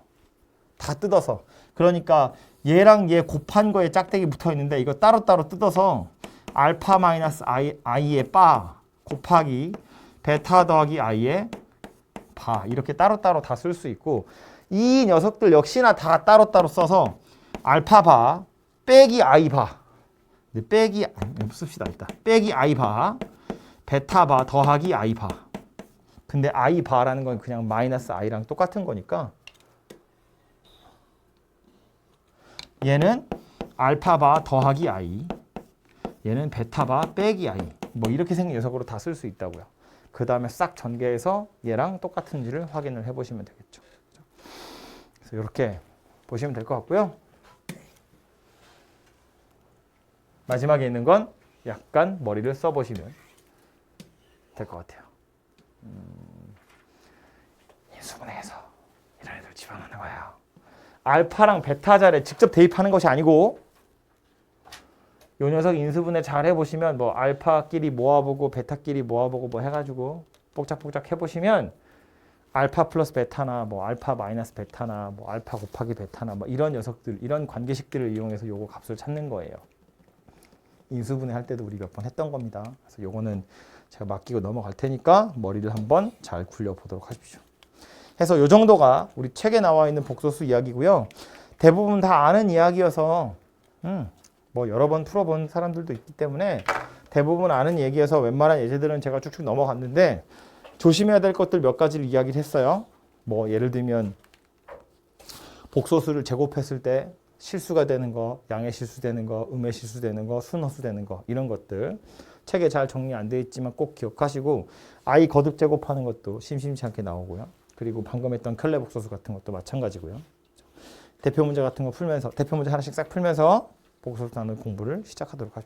다 뜯어서. 그러니까 얘랑 얘 곱한 거에 짝대기 붙어 있는데 이거 따로따로 뜯어서 알파 마이너스 i의 바 곱하기 베타 더하기 i의 바 이렇게 따로따로 다 쓸 수 있고 이 녀석들 역시나 다 따로따로 써서 알파 바 빼기 i 바 빼기 씁시다 일단 빼기 i 바 베타 바 더하기 i 바 근데 i 바라는 건 그냥 마이너스 i랑 똑같은 거니까 얘는 알파 바 더하기 i 얘는 베타 바 빼기 i 뭐 이렇게 생긴 녀석으로 다 쓸 수 있다고요. 그 다음에 싹 전개해서 얘랑 똑같은지를 확인을 해보시면 되겠죠. 그래서 이렇게 보시면 될 것 같고요. 마지막에 있는 건 약간 머리를 써보시면 될 것 같아요. 인수분해에서 이런 애들 집어넣는 거예요. 알파랑 베타 자리에 직접 대입하는 것이 아니고 요 녀석 인수분해 잘 해보시면 뭐 알파끼리 모아보고 베타끼리 모아보고 뭐 해가지고 복작복작 해보시면 알파 플러스 베타나 뭐 알파 마이너스 베타나 뭐 알파 곱하기 베타나 뭐 이런 녀석들 이런 관계식들을 이용해서 요거 값을 찾는 거예요. 인수분해 할 때도 우리 몇 번 했던 겁니다. 그래서 요거는 제가 맡기고 넘어갈 테니까 머리를 한번 잘 굴려보도록 하십시오. 해서 이 정도가 우리 책에 나와 있는 복소수 이야기고요. 대부분 다 아는 이야기여서 뭐 여러 번 풀어본 사람들도 있기 때문에 대부분 아는 얘기여서 웬만한 예제들은 제가 쭉쭉 넘어갔는데 조심해야 될 것들 몇 가지를 이야기를 했어요. 뭐 예를 들면 복소수를 제곱했을 때 실수가 되는 거, 양의 실수되는 거, 음의 실수되는 거, 순허수되는 거 이런 것들 책에 잘 정리 안 되어 있지만 꼭 기억하시고 i 거듭 제곱하는 것도 심심치 않게 나오고요. 그리고 방금 했던 클레 복소수 같은 것도 마찬가지고요. 대표 문제 같은 거 풀면서 대표 문제 하나씩 싹 풀면서 복소수 나누는 공부를 시작하도록 하십시오.